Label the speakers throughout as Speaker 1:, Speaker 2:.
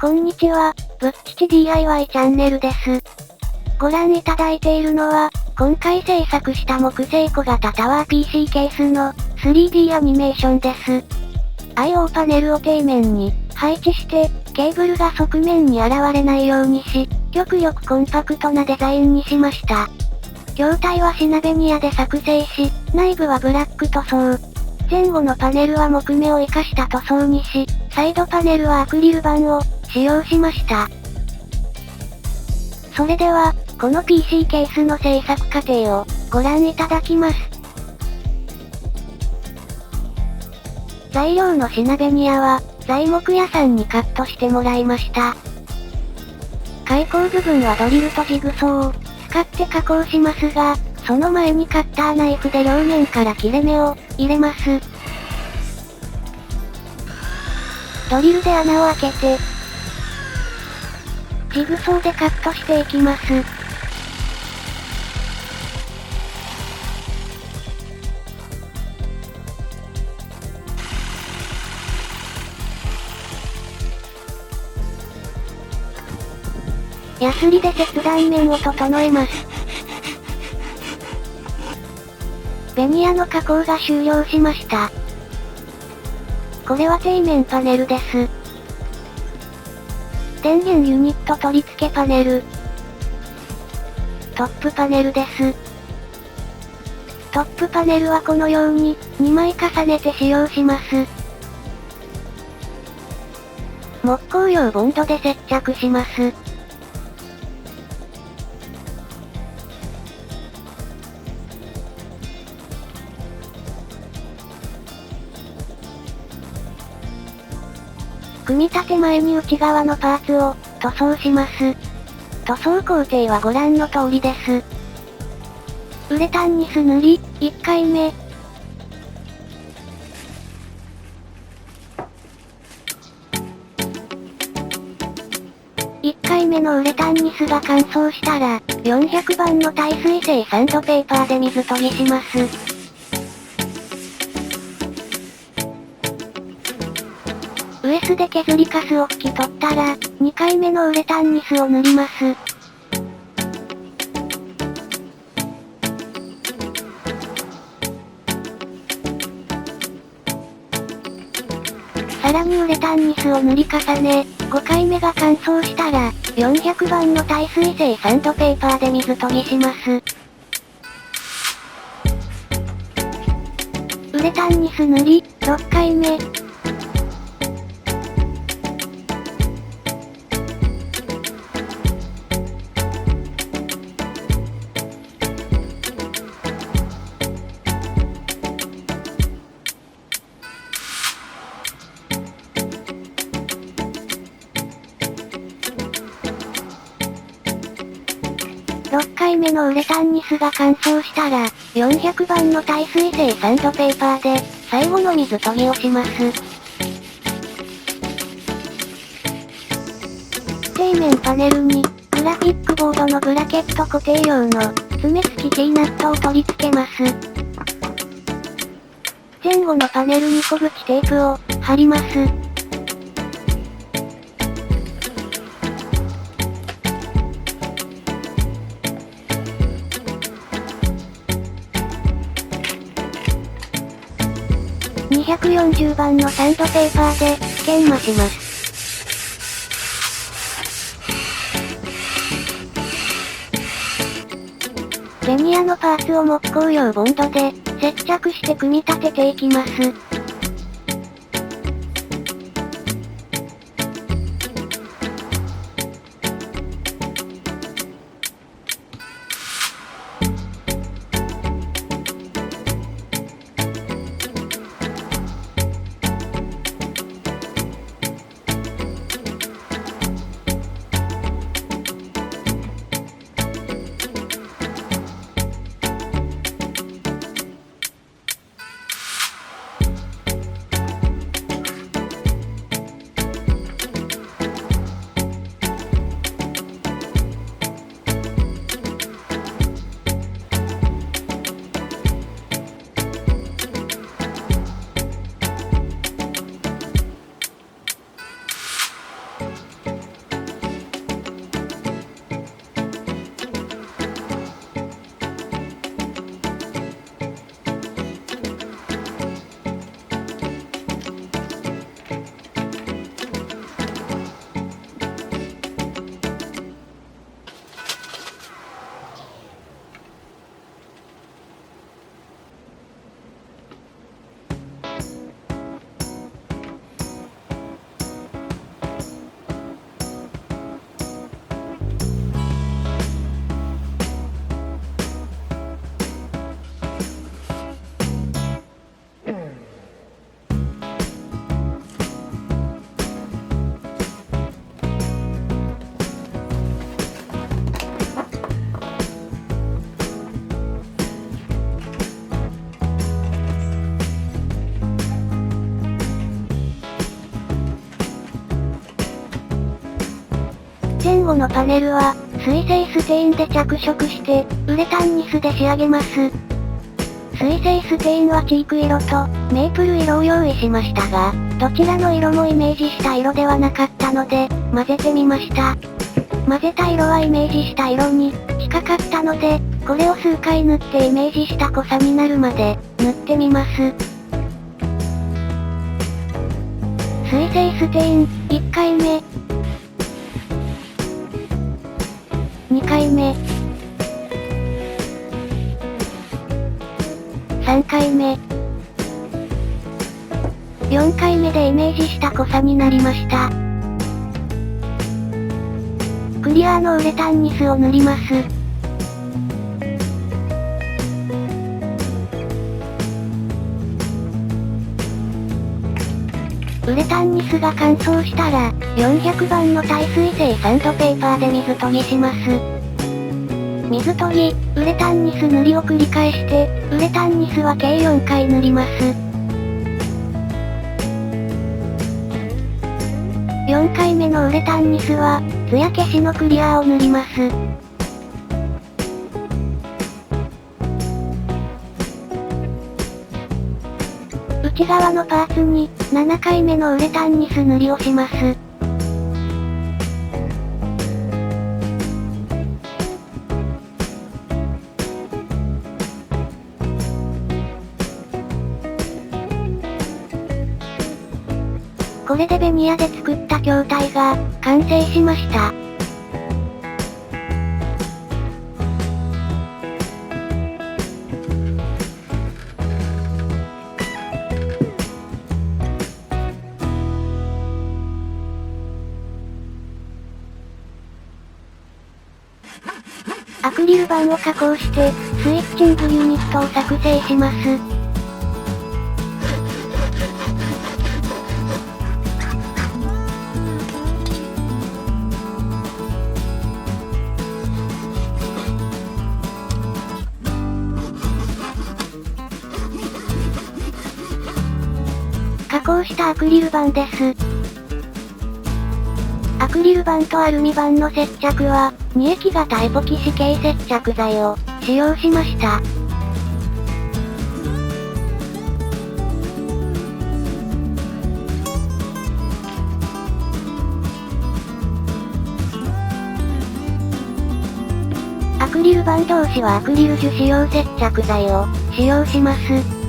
Speaker 1: こんにちは、ぶっちち DIY チャンネルです。ご覧いただいているのは、今回制作した木製小型タワー PC ケースの 3D アニメーションです。I/O パネルを底面に配置して、ケーブルが側面に現れないようにし、極力コンパクトなデザインにしました。筐体はシナベニヤで作成し、内部はブラック塗装。前後のパネルは木目を活かした塗装にし、サイドパネルはアクリル板を使用しました。それでは、この PC ケースの製作過程をご覧いただきます。材料のシナベニヤは、材木屋さんにカットしてもらいました。開口部分はドリルとジグソーを使って加工しますが、その前にカッターナイフで両面から切れ目を入れます。ドリルで穴を開けて、ジグソーでカットしていきます。ヤスリで切断面を整えます。ベニヤの加工が終了しました。これは底面パネルです。電源ユニット取り付けパネル。トップパネルです。トップパネルはこのように2枚重ねて使用します。木工用ボンドで接着します。組み立て前に内側のパーツを塗装します。塗装工程はご覧の通りです。ウレタンニス塗り、1回目。1回目のウレタンニスが乾燥したら、400番の耐水性サンドペーパーで水研ぎします。ウエスで削りカスを拭き取ったら、2回目のウレタンニスを塗ります。さらにウレタンニスを塗り重ね、5回目が乾燥したら、400番の耐水性サンドペーパーで水研ぎします。ウレタンニス塗り、6回目。6回目のウレタンニスが乾燥したら、400番の耐水性サンドペーパーで、最後の水研ぎをします。底面パネルに、グラフィックボードのブラケット固定用の、爪付き C ナットを取り付けます。前後のパネルに小口テープを貼ります。240番のサンドペーパーで研磨します。ベニヤのパーツを木工用ボンドで接着して組み立てていきます。前後のパネルは、水性ステインで着色して、ウレタンニスで仕上げます。水性ステインはチーク色と、メープル色を用意しましたが、どちらの色もイメージした色ではなかったので、混ぜてみました。混ぜた色はイメージした色に、近かったので、これを数回塗ってイメージした濃さになるまで、塗ってみます。水性ステイン、1回目。2回目。3回目。4回目でイメージした濃さになりました。クリアのウレタンニスを塗ります。ウレタンニスが乾燥したら、400番の耐水性サンドペーパーで水研ぎします。水研ぎ、ウレタンニス塗りを繰り返して、ウレタンニスは計4回塗ります。4回目のウレタンニスは、艶消しのクリアを塗ります。内側のパーツに、7回目のウレタンニス塗りをします。これでベニヤで作った筐体が、完成しました。アクリル板を加工して、スイッチングユニットを作成します。加工したアクリル板です。アクリル板とアルミ板の接着は、二液型エポキシ系接着剤を使用しました。アクリル板同士はアクリル樹脂用接着剤を使用します。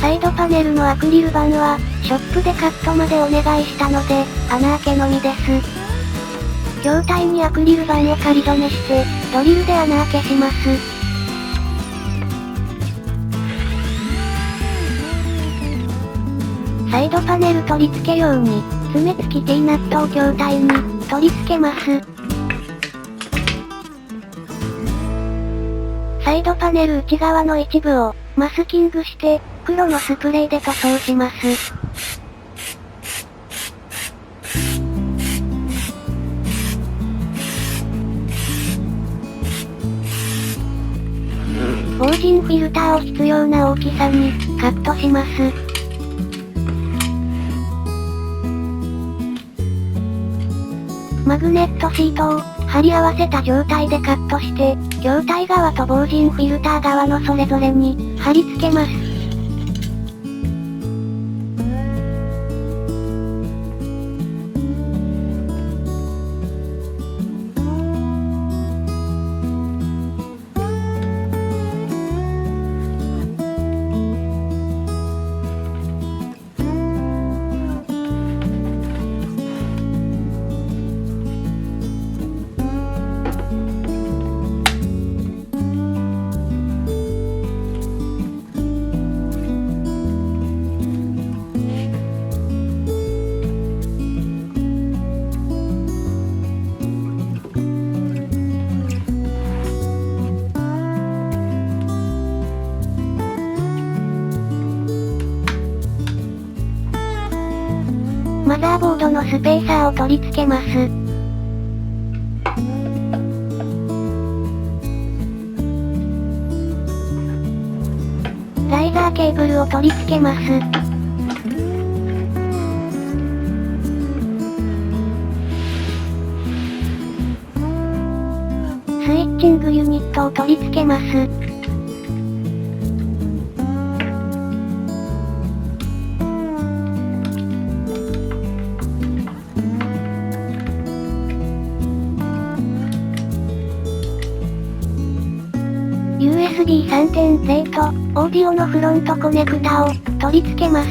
Speaker 1: サイドパネルのアクリル板は、ショップでカットまでお願いしたので、穴開けのみです。筐体にアクリル板を仮止めして、ドリルで穴開けします。サイドパネル取り付け用に、爪付き T ナットを筐体に取り付けます。サイドパネル内側の一部をマスキングして、黒のスプレーで塗装します。防塵フィルターを必要な大きさにカットします。マグネットシートを貼り合わせた状態でカットして、筐体側と防塵フィルター側のそれぞれに貼り付けます。ザーボードのスペーサーを取り付けます。ライザーケーブルを取り付けます。スイッチングユニットを取り付けます。USB 3.0 と、オーディオのフロントコネクタを、取り付けます。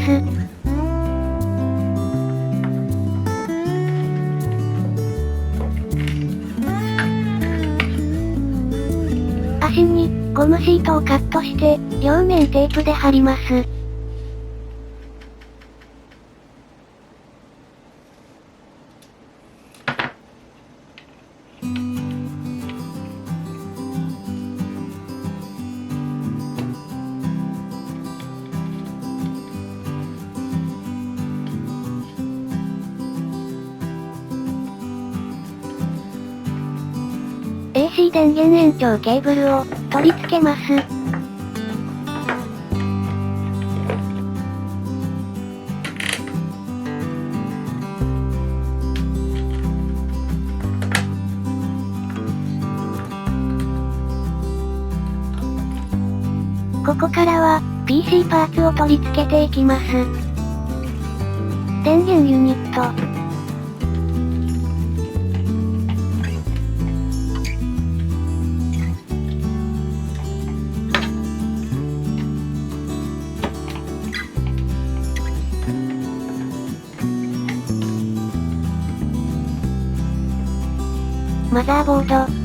Speaker 1: 足に、ゴムシートをカットして、両面テープで貼ります。AC 電源延長ケーブルを取り付けます。ここからは PC パーツを取り付けていきます。電源ユニット。マザーボード。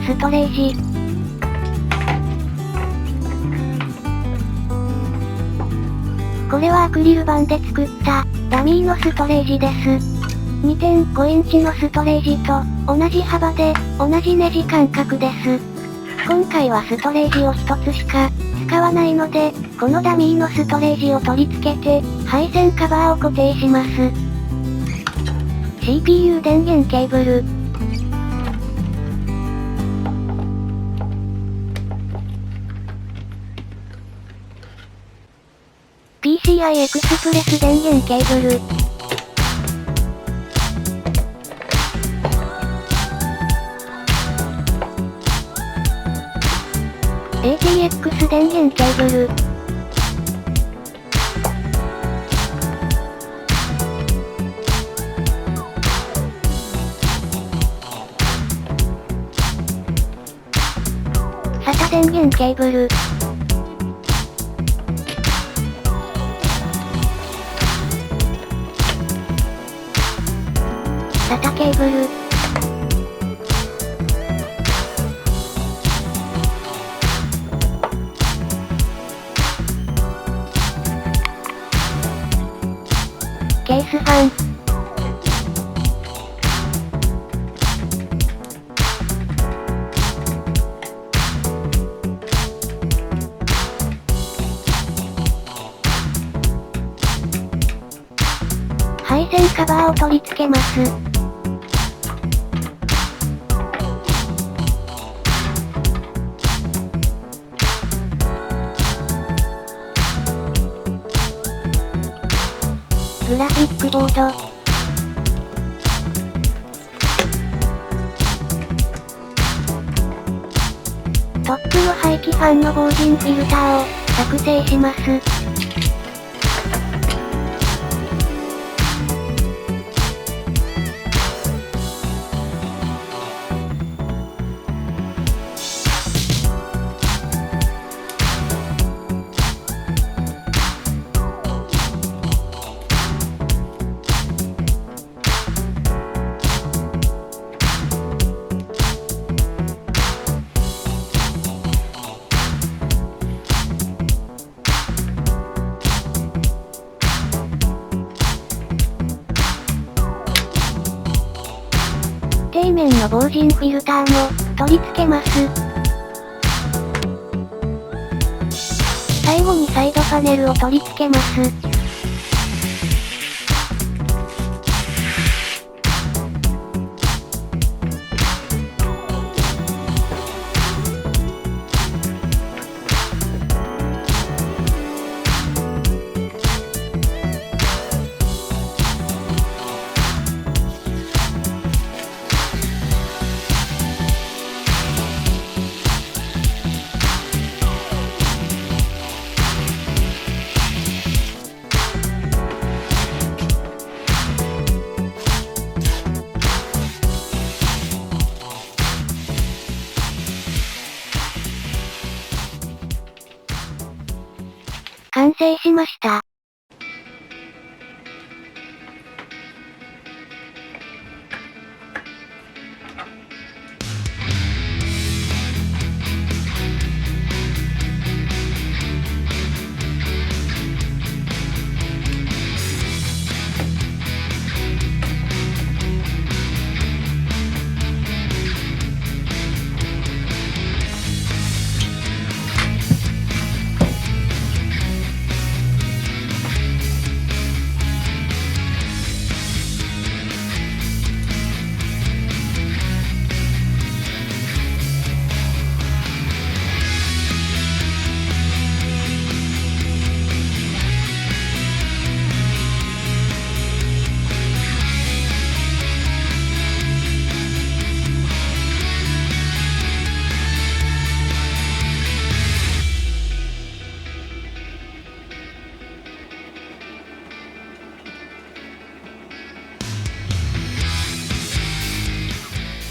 Speaker 1: ストレージ。これはアクリル板で作ったダミーのストレージです。2.5 インチのストレージと同じ幅で同じネジ間隔です。今回はストレージを1つしか使わないので、このダミーのストレージを取り付けて配線カバーを固定します。CPU 電源ケーブル。PCI エクスプレス電源ケーブル。ATX 電源ケーブル。SATA 電源ケーブル。SATA ケーブル。ケースファン。配線カバーを取り付けます。グラフィックボード。トップの排気ファンの防塵フィルターを作成します。底面の防塵フィルターも、取り付けます。最後にサイドパネルを取り付けます。完成しました。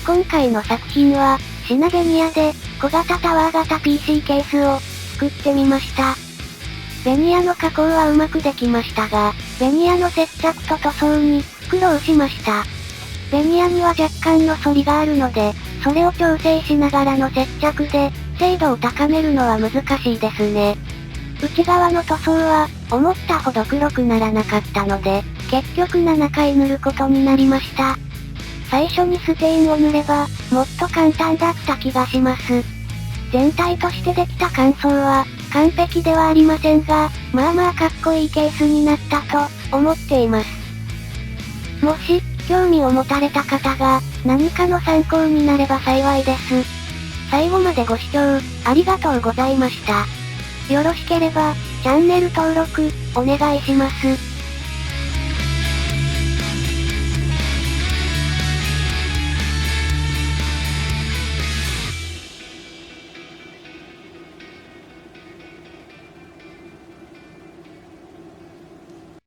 Speaker 1: 今回の作品は、シナベニアで、小型タワー型 PC ケースを、作ってみました。ベニヤの加工はうまくできましたが、ベニヤの接着と塗装に、苦労しました。ベニヤには若干の反りがあるので、それを調整しながらの接着で、精度を高めるのは難しいですね。内側の塗装は、思ったほど黒くならなかったので、結局7回塗ることになりました。最初にステインを塗れば、もっと簡単だった気がします。全体としてできた感想は、完璧ではありませんが、まあまあかっこいいケースになったと、思っています。もし、興味を持たれた方が、何かの参考になれば幸いです。最後までご視聴、ありがとうございました。よろしければ、チャンネル登録、お願いします。